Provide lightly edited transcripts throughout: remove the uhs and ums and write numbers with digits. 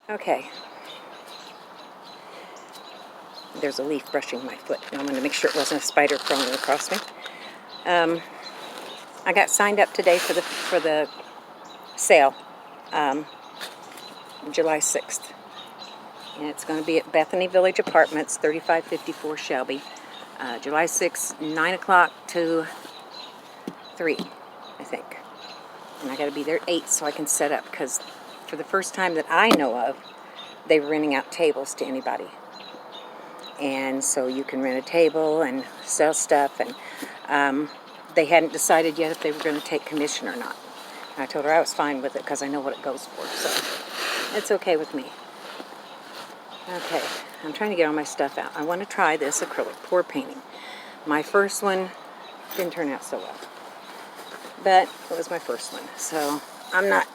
Okay. There's a leaf brushing my foot. I wanted to make sure it wasn't a spider crawling across me. I got signed up today for the sale, July 6th. And it's going to be at Bethany Village Apartments, 3554 Shelby. July 6th, 9 o'clock to 3, I think. And I got to be there at 8 so I can set up, because for the first time that I know of, they were renting out tables to anybody. And so you can rent a table and sell stuff, and they hadn't decided yet if they were going to take commission or not. And I told her I was fine with it because I know what it goes for, so it's okay with me. Okay, I'm trying to get all my stuff out. I want to try this acrylic pour painting. My first one didn't turn out so well, but it was my first one, so I'm not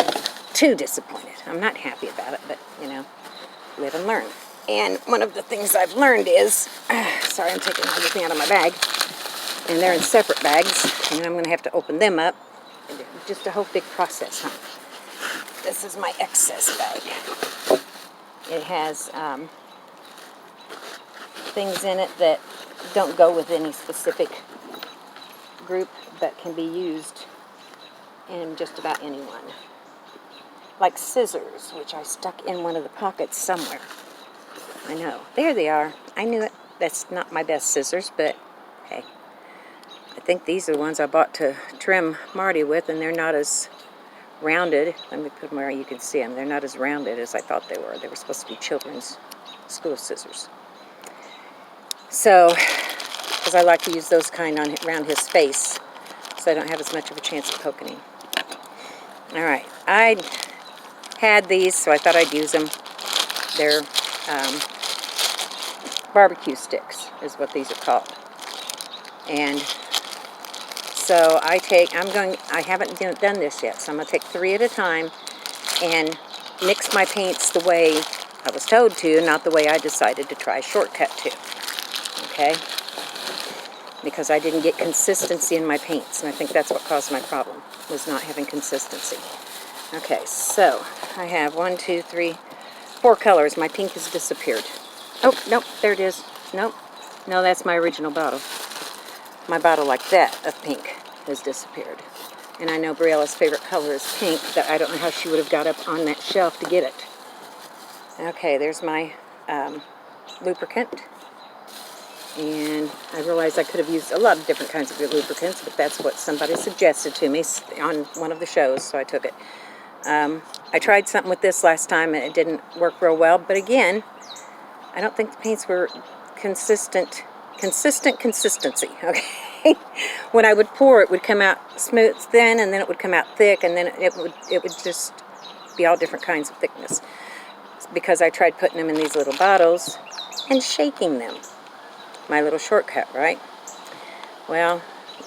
too disappointed. I'm not happy about it, but, you know, live and learn. And one of the things I've learned is, sorry, I'm taking everything out of my bag, and they're in separate bags, and I'm going to have to open them up. Just a whole big process, huh? This is my excess bag. It has things in it that don't go with any specific group, but can be used in just about anyone. Like scissors, which I stuck in one of the pockets somewhere. I know. There they are. I knew it. That's not my best scissors, but hey. I think these are the ones I bought to trim Marty with, and they're not as rounded. Let me put them where you can see them. They're not as rounded as I thought they were. They were supposed to be children's school scissors. So, because I like to use those kind around his face, so I don't have as much of a chance of poking him. All right. I had these, so I thought I'd use them. They're barbecue sticks is what these are called. And so I haven't done this yet, so I'm going to take 3 at a time and mix my paints the way I was told to, not the way I decided to try shortcut to. Okay? Because I didn't get consistency in my paints, and I think that's what caused my problem, was not having consistency. Okay, so I have 1, 2, 3, 4 colors. My pink has disappeared. Oh, nope, there it is. Nope. No, that's my original bottle. My bottle like that of pink has disappeared. And I know Briella's favorite color is pink, but I don't know how she would have got up on that shelf to get it. Okay, there's my lubricant. And I realized I could have used a lot of different kinds of lubricants, but that's what somebody suggested to me on one of the shows, so I took it. I tried something with this last time, and it didn't work real well, but again, I don't think the paints were consistent consistency, okay? When I would pour, it would come out smooth, thin, and then it would come out thick, and then it would just be all different kinds of thickness. It's because I tried putting them in these little bottles and shaking them. My little shortcut, right? Well,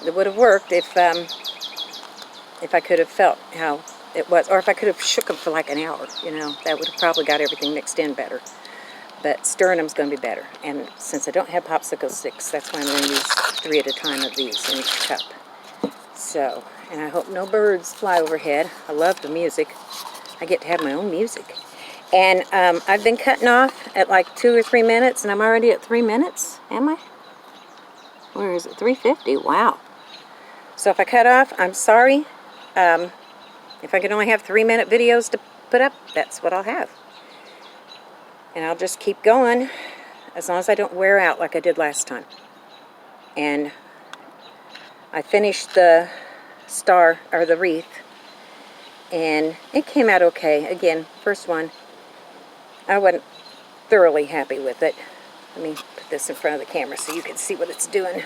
it would have worked if I could have felt how it was, or if I could have shook them for like an hour, you know, that would have probably got everything mixed in better. But stirring them is going to be better. And since I don't have popsicle sticks, that's why I'm going to use 3 at a time of these in each cup. So, and I hope no birds fly overhead. I love the music. I get to have my own music. And I've been cutting off at like 2 or 3 minutes, and I'm already at 3 minutes. Am I? Where is it? 3:50. Wow. So if I cut off, I'm sorry. If I can only have 3-minute videos to put up, that's what I'll have. And I'll just keep going as long as I don't wear out like I did last time. And I finished the star, or the wreath, and it came out okay. Again, first one, I wasn't thoroughly happy with it. Let me put this in front of the camera so you can see what it's doing.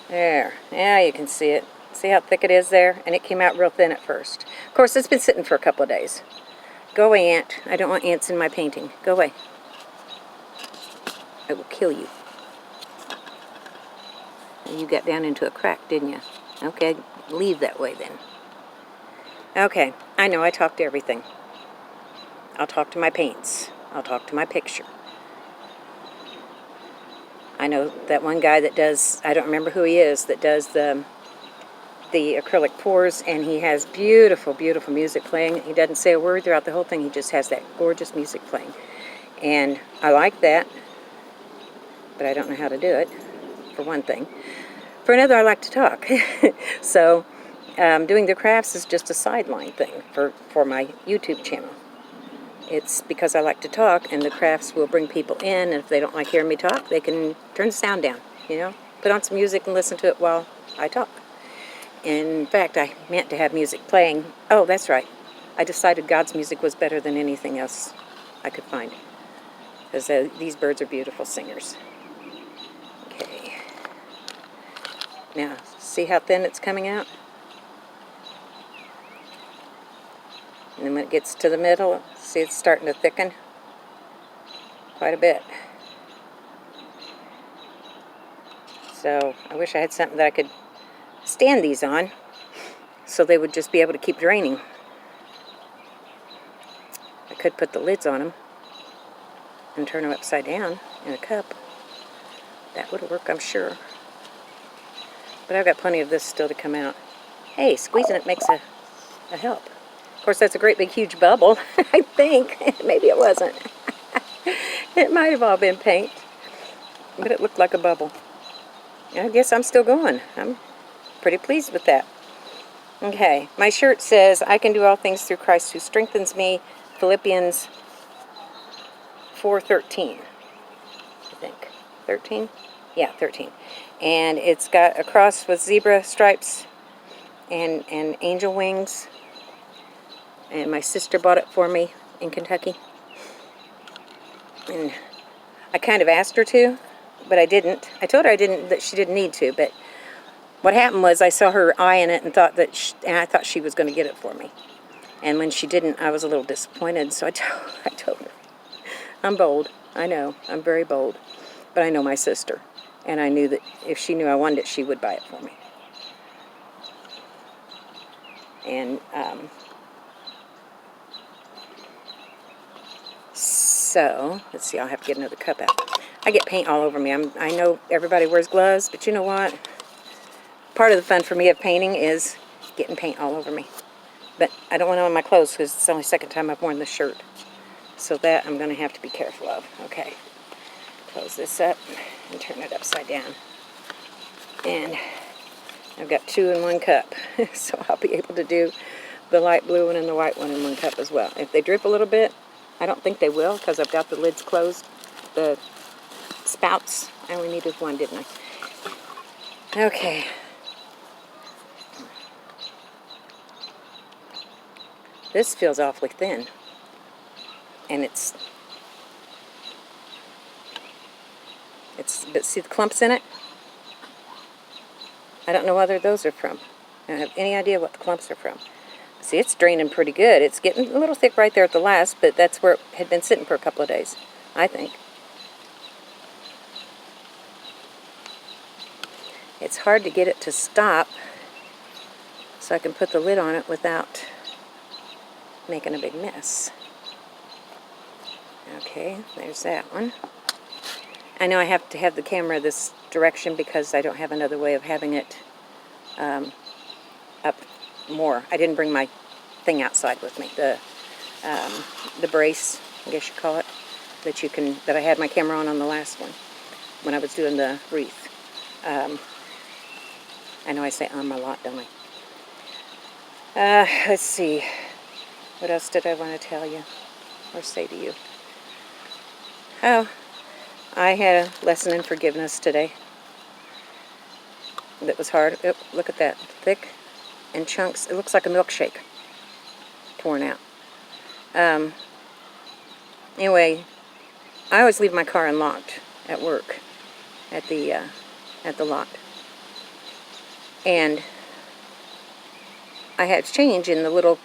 There. Now you can see it. See how thick it is there? And it came out real thin at first. Of course, it's been sitting for a couple of days. Go away, ant. I don't want ants in my painting. Go away. I will kill you. You got down into a crack, didn't you? Okay, leave that way then. Okay, I know I talk to everything. I'll talk to my paints. I'll talk to my picture. I know that one guy that does, I don't remember who he is, that does the the acrylic pours, and he has beautiful, beautiful music playing. He doesn't say a word throughout the whole thing. He just has that gorgeous music playing. And I like that, but I don't know how to do it, for one thing. For another, I like to talk. So doing the crafts is just a sideline thing for my YouTube channel. It's because I like to talk, and the crafts will bring people in, and if they don't like hearing me talk, they can turn the sound down, you know? Put on some music and listen to it while I talk. In fact, I meant to have music playing. Oh, that's right. I decided God's music was better than anything else I could find, because these birds are beautiful singers. Okay. Now, see how thin it's coming out? And then when it gets to the middle, see it's starting to thicken quite a bit. So I wish I had something that I could stand these on so they would just be able to keep draining. I could put the lids on them and turn them upside down in a cup. That would work, I'm sure. But I've got plenty of this still to come out. Hey, squeezing it makes a help. Of course, that's a great big huge bubble, I think. Maybe it wasn't. It might have all been paint, but it looked like a bubble. I guess I'm still going. I'm pretty pleased with that. Okay, my shirt says, I can do all things through Christ who strengthens me, Philippians 4:13, I think. 13? Yeah, 13. And it's got a cross with zebra stripes and angel wings. And my sister bought it for me in Kentucky. And I kind of asked her to, but I didn't. I told her that she didn't need to, but what happened was I saw her eyeing it and I thought she was going to get it for me. And when she didn't, I was a little disappointed, so I told her. I'm bold. I know. I'm very bold. But I know my sister. And I knew that if she knew I wanted it, she would buy it for me. And so, let's see, I'll have to get another cup out. I get paint all over me. I know everybody wears gloves, but you know what? Part of the fun for me of painting is getting paint all over me. But I don't want it on my clothes because it's the only second time I've worn this shirt. So that I'm going to have to be careful of. Okay. Close this up and turn it upside down. And I've got 2 in 1 cup. So I'll be able to do the light blue one and the white one in 1 cup as well. If they drip a little bit, I don't think they will because I've got the lids closed. The spouts, I only needed 1, didn't I? Okay. This feels awfully thin. And but see the clumps in it? I don't know whether those are from. I don't have any idea what the clumps are from. See, it's draining pretty good. It's getting a little thick right there at the last, but that's where it had been sitting for a couple of days, I think. It's hard to get it to stop so I can put the lid on it without making a big mess. Okay, there's that one. I know I have to have the camera this direction because I don't have another way of having it up more. I didn't bring my thing outside with me, the brace, I guess you call it, that I had my camera on the last one when I was doing the wreath. I know I say a lot, don't I? Let's see. What else did I want to tell you or say to you? Oh, I had a lesson in forgiveness today. That was hard. Oh, look at that. Thick and chunks. It looks like a milkshake pouring out. Anyway, I always leave my car unlocked at work, at the lot. And I had change in the little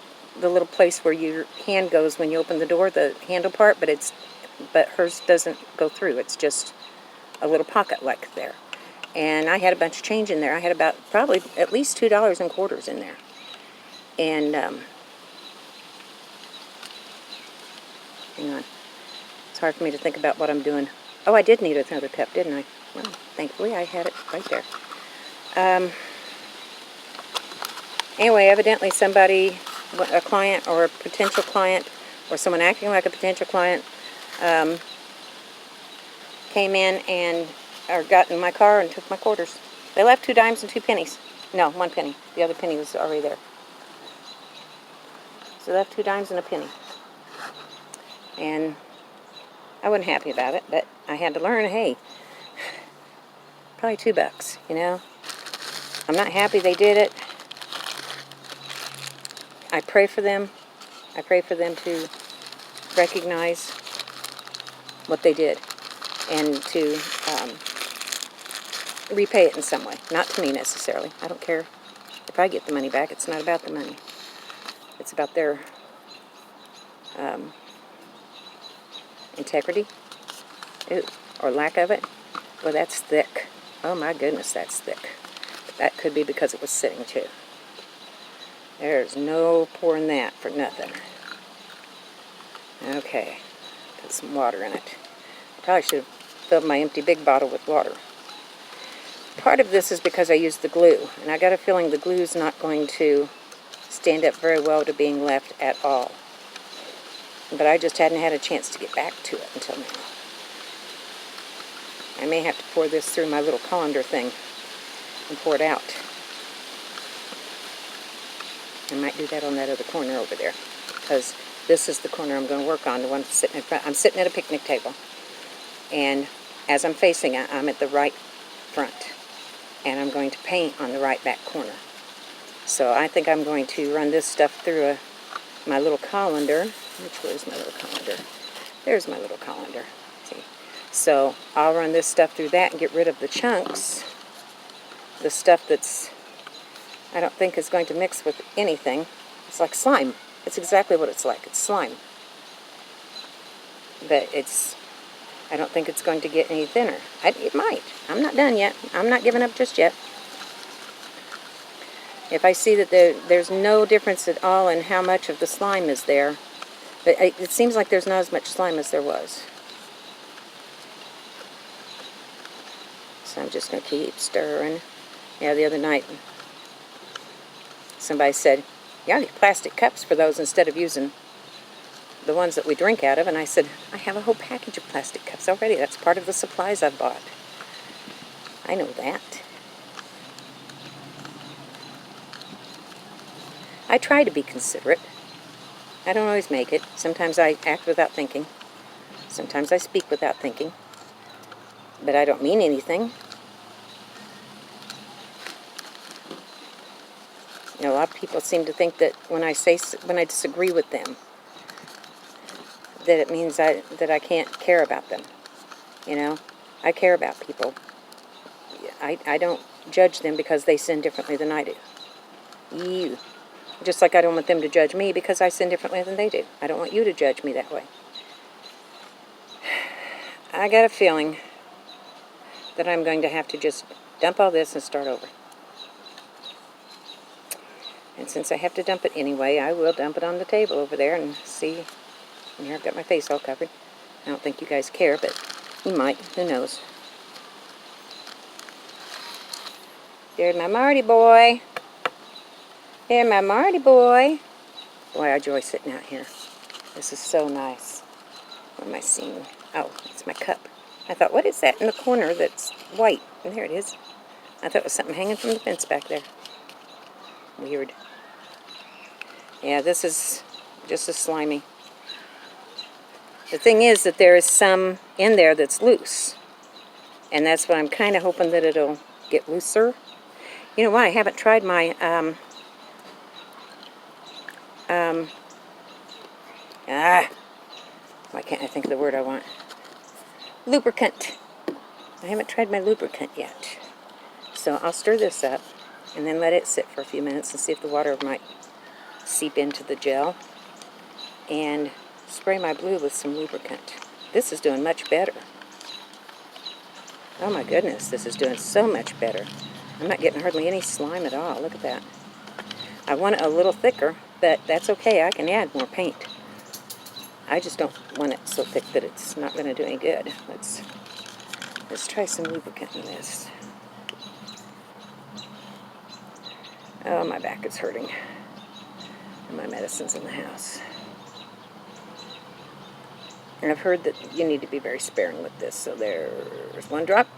place where your hand goes when you open the door, the handle part, but hers doesn't go through. It's just a little pocket like there. And I had a bunch of change in there. I had about probably at least $2 in quarters in there. And hang on. It's hard for me to think about what I'm doing. Oh, I did need another cup, didn't I? Well, thankfully I had it right there. Anyway, evidently somebody, a client or a potential client, or someone acting like a potential client, came in and or got in my car and took my quarters. They left 2 dimes and 2 pennies. No, 1 penny. The other penny was already there. So they left 2 dimes and a penny. And I wasn't happy about it, but I had to learn, hey, probably $2, you know. I'm not happy they did it. I pray for them. I pray for them to recognize what they did and to repay it in some way. Not to me necessarily. I don't care if I get the money back. It's not about the money. It's about their integrity. Ooh, or lack of it. Well, that's thick. Oh my goodness, that's thick. That could be because it was sitting too. There's no pouring that for nothing. Okay, put some water in it. Probably should have filled my empty big bottle with water. Part of this is because I used the glue, and I got a feeling the glue is not going to stand up very well to being left at all. But I just hadn't had a chance to get back to it until now. I may have to pour this through my little colander thing and pour it out. I might do that on that other corner over there, because this is the corner I'm going to work on, the one sitting in front. I'm sitting at a picnic table, and as I'm facing it, I'm at the right front, and I'm going to paint on the right back corner. So I think I'm going to run this stuff through my little colander. Where's my little colander? There's my little colander. See? So I'll run this stuff through that and get rid of the chunks, the stuff that's I don't think is going to mix with anything. It's like slime. It's exactly what it's like. It's slime. But I don't think it's going to get any thinner. It might. I'm not done yet. I'm not giving up just yet. If I see that there's no difference at all in how much of the slime is there, but it seems like there's not as much slime as there was. So I'm just going to keep stirring. Yeah, the other night, somebody said, "Yeah, get plastic cups for those instead of using the ones that we drink out of." And I said, I have a whole package of plastic cups already. That's part of the supplies I've bought. I know that. I try to be considerate. I don't always make it. Sometimes I act without thinking. Sometimes I speak without thinking. But I don't mean anything. You know, a lot of people seem to think that when I disagree with them, that it means that I can't care about them. You know, I care about people. I don't judge them because they sin differently than I do. You. Just like I don't want them to judge me because I sin differently than they do. I don't want you to judge me that way. I got a feeling that I'm going to have to just dump all this and start over. And since I have to dump it anyway, I will dump it on the table over there and see. And here I've got my face all covered. I don't think you guys care, but you might. Who knows? There's my Marty boy. There's my Marty boy. Boy, I enjoy sitting out here. This is so nice. What am I seeing? Oh, it's my cup. I thought, what is that in the corner that's white? And there it is. I thought it was something hanging from the fence back there. Weird. Yeah, this is just as slimy. The thing is that there is some in there that's loose. And that's what I'm kind of hoping that it'll get looser. You know what? I haven't tried my, why can't I think of the word I want? Lubricant. I haven't tried my lubricant yet. So I'll stir this up and then let it sit for a few minutes and see if the water might seep into the gel. And spray my blue with some lubricant. This is doing much better. Oh my goodness, this is doing so much better. I'm not getting hardly any slime at all. Look at that. I want it a little thicker, but that's okay. I can add more paint. I just don't want it so thick that it's not going to do any good. Let's try some lubricant in this. Oh, my back is hurting. And my medicine's in the house. And I've heard that you need to be very sparing with this. So there's 1 drop.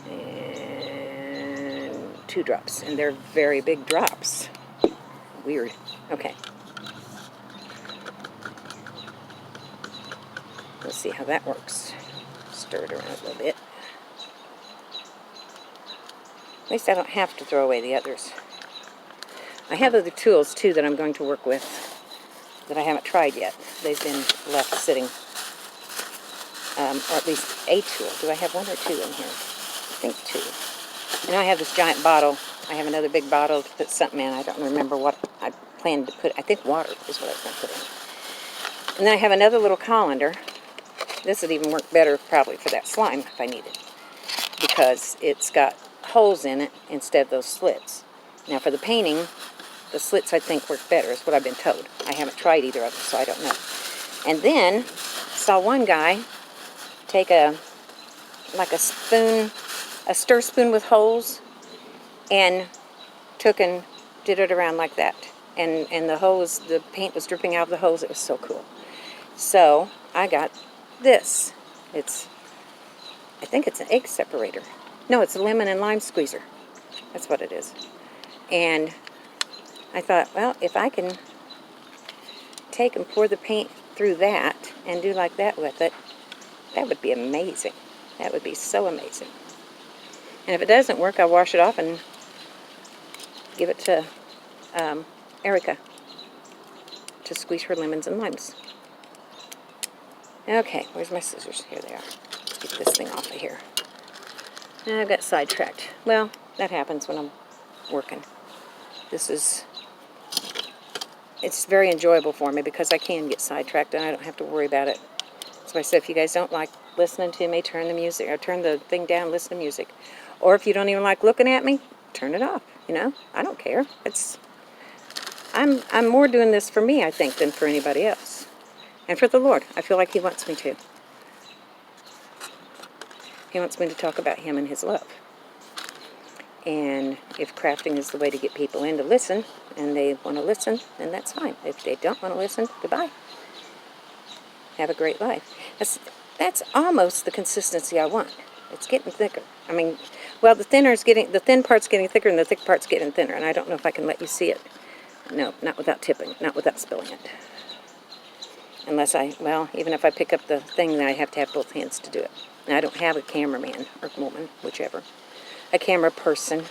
And 2 drops. And they're very big drops. Weird. Okay. Let's see how that works. Stir it around a little bit. At least I don't have to throw away the others. I have other tools, too, that I'm going to work with that I haven't tried yet. They've been left sitting, or at least a tool. Do I have 1 or 2 in here? I think 2. And I have this giant bottle. I have another big bottle to put something in. I don't remember what I planned to put. I think water is what I was going to put in. And then I have another little colander. This would even work better probably for that slime if I need it, because it's got holes in it instead of those slits. Now for the painting, the slits I think work better, is what I've been told. I haven't tried either of them, so I don't know. And then saw one guy take a spoon, a stir spoon with holes, and took and did it around like that. And the hose, the paint was dripping out of the hose. It was so cool. So I got this. I think it's an egg separator. No, it's a lemon and lime squeezer. That's what it is. And I thought, well, if I can take and pour the paint through that and do like that with it, that would be amazing. That would be so amazing. And if it doesn't work, I'll wash it off and give it to Erica to squeeze her lemons and limes. Okay, where's my scissors? Here they are. Let's get this thing off of here. And I got sidetracked. Well, that happens when I'm working. It's very enjoyable for me because I can get sidetracked and I don't have to worry about it. So I said, if you guys don't like listening to me, turn the music, or turn the thing down, listen to music. Or if you don't even like looking at me, turn it off. You know, I don't care. I'm more doing this for me, I think, than for anybody else. And for the Lord. I feel like He wants me to. He wants me to talk about Him and His love. And if crafting is the way to get people in to listen, and they want to listen, then that's fine. If they don't want to listen, goodbye. Have a great life. That's almost the consistency I want. It's getting thicker. I mean, well, the thin part's getting thicker, and the thick part's getting thinner. And I don't know if I can let you see it. No, not without tipping, not without spilling it. Unless even if I pick up the thing, then I have to have both hands to do it. And I don't have a cameraman or woman, whichever. A camera person.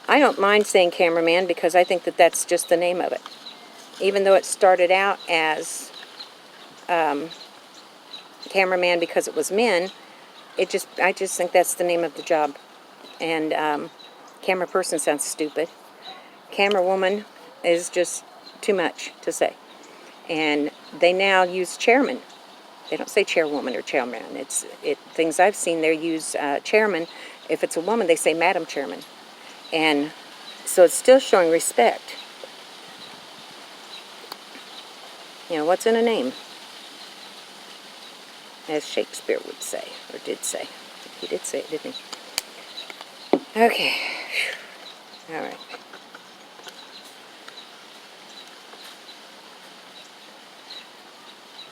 I don't mind saying cameraman because I think that that's just the name of it. Even though it started out as cameraman because it was men, I just think that's the name of the job. And camera person sounds stupid. Camera woman is just too much to say. And they now use chairman. They don't say chairwoman or chairman. Things I've seen, they use chairman. If it's a woman, they say Madam Chairman. And so it's still showing respect. You know, what's in a name? As Shakespeare would say, or did say. He did say it, didn't he? Okay. All right.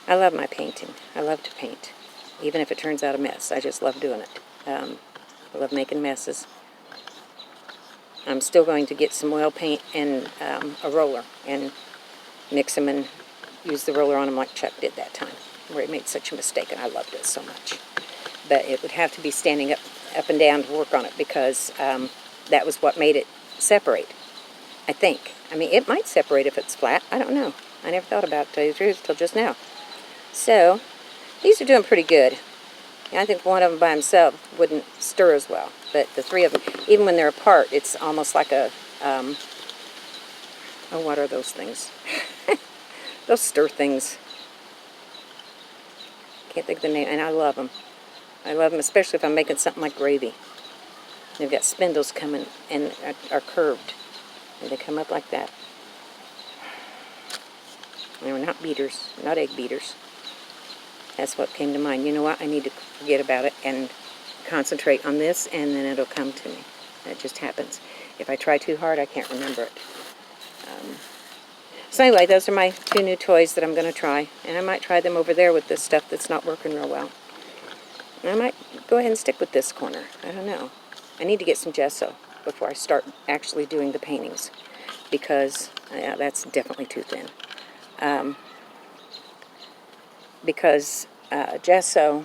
I love my painting. I love to paint. Even if it turns out a mess. I just love doing it. I love making messes. I'm still going to get some oil paint and a roller and mix them and use the roller on them like Chuck did that time, where he made such a mistake, and I loved it so much. But it would have to be standing up and down to work on it because that was what made it separate, I think. I mean, it might separate if it's flat. I don't know. I never thought about it, to tell you the truth, till just now. So, these are doing pretty good. I think one of them by himself wouldn't stir as well. But the 3 of them, even when they're apart, it's almost like a, what are those things? Those stir things. Can't think of the name, and I love them. I love them, especially if I'm making something like gravy. They've got spindles coming and are curved. And they come up like that. They were not beaters, not egg beaters. That's what came to mind. You know what? I need to forget about it and concentrate on this, and then it'll come to me. That just happens. If I try too hard, I can't remember it. So anyway, those are my 2 new toys that I'm going to try. And I might try them over there with this stuff that's not working real well. And I might go ahead and stick with this corner. I don't know. I need to get some gesso before I start actually doing the paintings. Because, yeah, that's definitely too thin. Because gesso...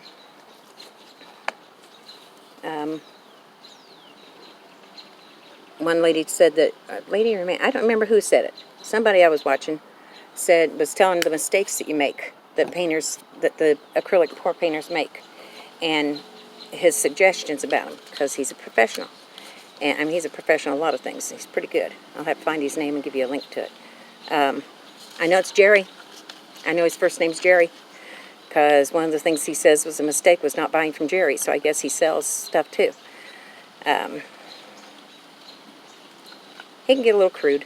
one lady said that, I don't remember who said it. Somebody I was watching was telling the mistakes that you make, that the acrylic pour painters make, and his suggestions about him, because he's a professional. And I mean, he's a professional in a lot of things. He's pretty good. I'll have to find his name and give you a link to it. I know it's Jerry. I know his first name's Jerry, because one of the things he says was a mistake was not buying from Jerry, so I guess he sells stuff too. He can get a little crude,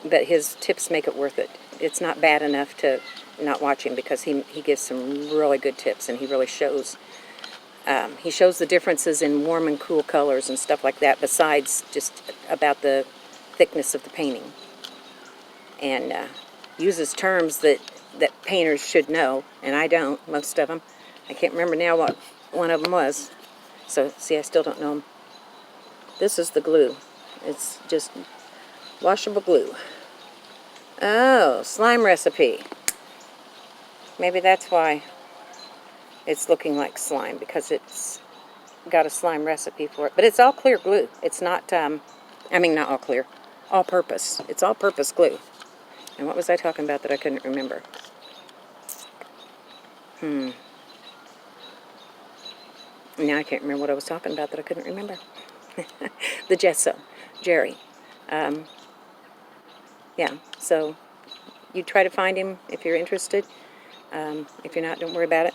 but his tips make it worth it. It's not bad enough to not watch him, because he gives some really good tips, and he really shows. He shows the differences in warm and cool colors and stuff like that, besides just about the thickness of the painting. And uses terms that painters should know, and I don't, most of them. I can't remember now what one of them was. So, see, I still don't know them. This is the glue. It's just washable glue. Oh, slime recipe. Maybe that's why it's looking like slime, because it's got a slime recipe for it. But it's all clear glue. It's not, not all clear. All purpose. It's all purpose glue. And what was I talking about that I couldn't remember? Now I can't remember what I was talking about that I couldn't remember. The gesso. Jerry. Yeah, so you try to find him if you're interested. If you're not, don't worry about it.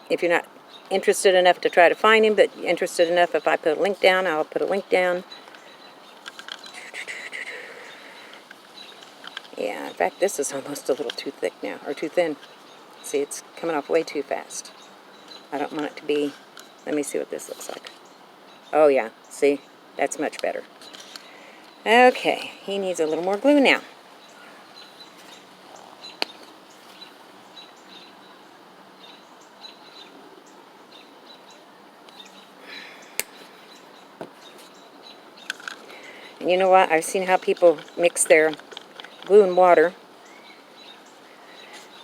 If you're not interested enough to try to find him, but interested enough, if I put a link down, I'll put a link down. Yeah, in fact, this is almost a little too thick now, or too thin. See, it's coming off way too fast. I don't want it to be... Let me see what this looks like. Oh, yeah, see? That's much better. Okay, he needs a little more glue now. And you know what? I've seen how people mix their glue and water,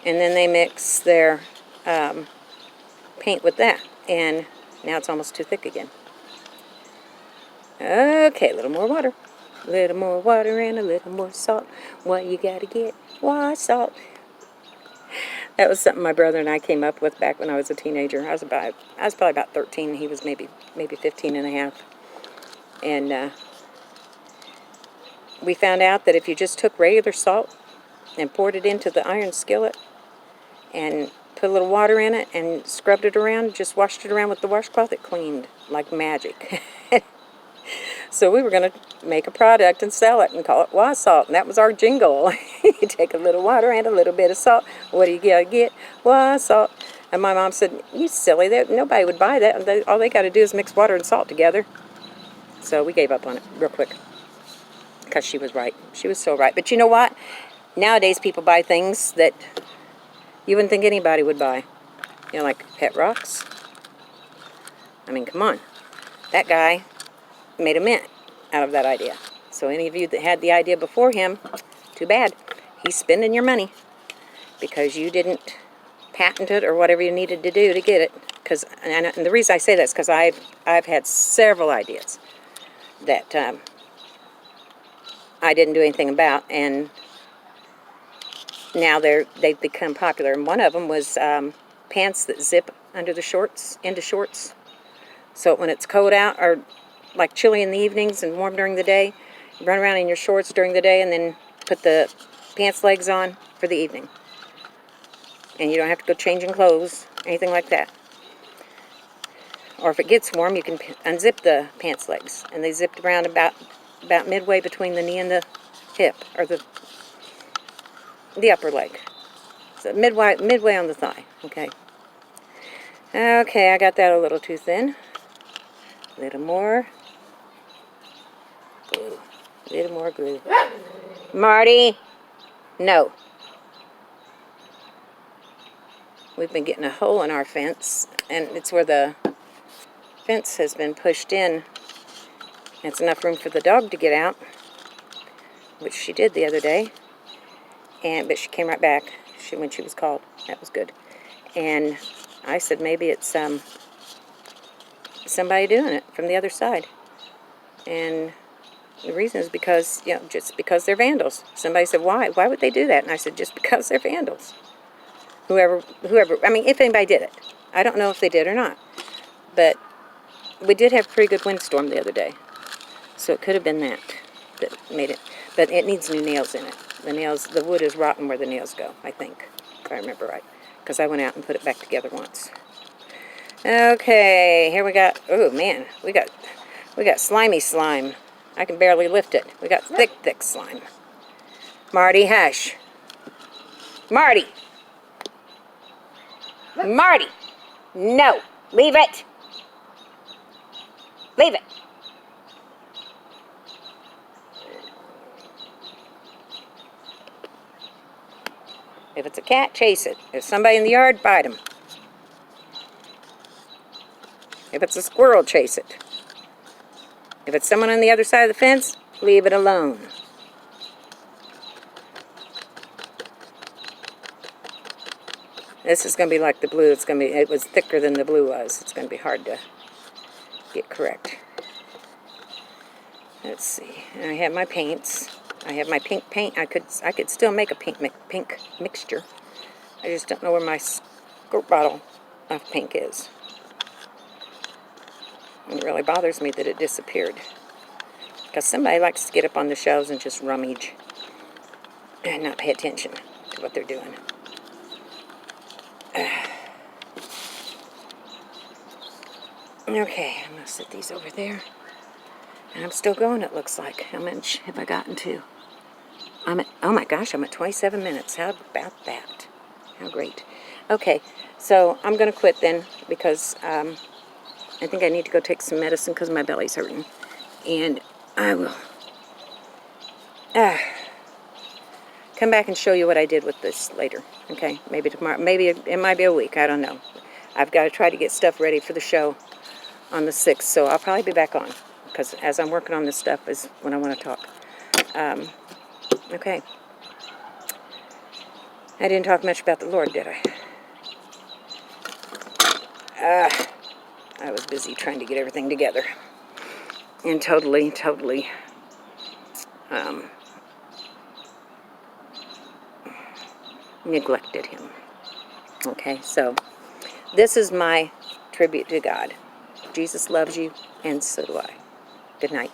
and then they mix their paint with that, and now it's almost too thick again. Okay, a little more water. A little more water and a little more salt. What you gotta get? Why, salt. That was something my brother and I came up with back when I was a teenager. I was probably about 13. He was maybe 15 and a half. And we found out that if you just took regular salt and poured it into the iron skillet and put a little water in it and scrubbed it around, just washed it around with the washcloth, it cleaned like magic. So we were going to make a product and sell it and call it Why Salt, and that was our jingle. You take a little water and a little bit of salt. What do you gotta get? Why Salt. And my mom said, you silly, nobody would buy that. All they got to do is mix water and salt together. So we gave up on it real quick, because she was right. She was so right. But you know what? Nowadays people buy things that you wouldn't think anybody would buy. You know, like pet rocks. I mean, come on. That guy made a mint out of that idea. So any of you that had the idea before him, too bad. He's spending your money because you didn't patent it or whatever you needed to do to get it. And the reason I say that is because I've had several ideas that I didn't do anything about, and now they've become popular. And one of them was pants that zip under the shorts, into shorts. So when it's cold out, or like chilly in the evenings and warm during the day, you run around in your shorts during the day and then put the pants legs on for the evening. And you don't have to go changing clothes, anything like that. Or if it gets warm, you can unzip the pants legs. And they zipped around about midway between the knee and the hip, or the upper leg. So midway on the thigh, okay. Okay, I got that a little too thin. A little more. A little more glue. Marty! No. We've been getting a hole in our fence, and it's where the fence has been pushed in. It's enough room for the dog to get out, which she did the other day. But she came right back when she was called. That was good. And I said maybe it's somebody doing it from the other side. And the reason is because, just because they're vandals. Somebody said, why? Why would they do that? And I said, just because they're vandals. Whoever, I mean, if anybody did it. I don't know if they did or not. But we did have a pretty good windstorm the other day. So it could have been that made it. But it needs new nails in it. The wood is rotten where the nails go, I think, if I remember right. Because I went out and put it back together once. Okay, here we got, oh man, we got slimy slime. I can barely lift it. We got thick, thick slime. Marty, hush. Marty! Marty! No! Leave it! Leave it! If it's a cat, chase it. If somebody in the yard, bite him. If it's a squirrel, chase it. If it's someone on the other side of the fence, leave it alone. This is going to be like the blue. It was thicker than the blue was. It's going to be hard to get correct. Let's see. I have my paints. I have my pink paint. I could still make a pink mixture. I just don't know where my squirt bottle of pink is. It really bothers me that it disappeared. Because somebody likes to get up on the shelves and just rummage and not pay attention to what they're doing. Okay, I'm going to set these over there. And I'm still going, it looks like. How much have I gotten to? Oh my gosh, I'm at 27 minutes. How about that? How great. Okay, so I'm going to quit then because I think I need to go take some medicine because my belly's hurting. And I will come back and show you what I did with this later. Okay, maybe tomorrow. Maybe it might be a week. I don't know. I've got to try to get stuff ready for the show on the 6th, so I'll probably be back on. Because as I'm working on this stuff is when I want to talk. Okay. I didn't talk much about the Lord, did I? I was busy trying to get everything together. And totally neglected him. Okay, so this is my tribute to God. Jesus loves you, and so do I. Good night.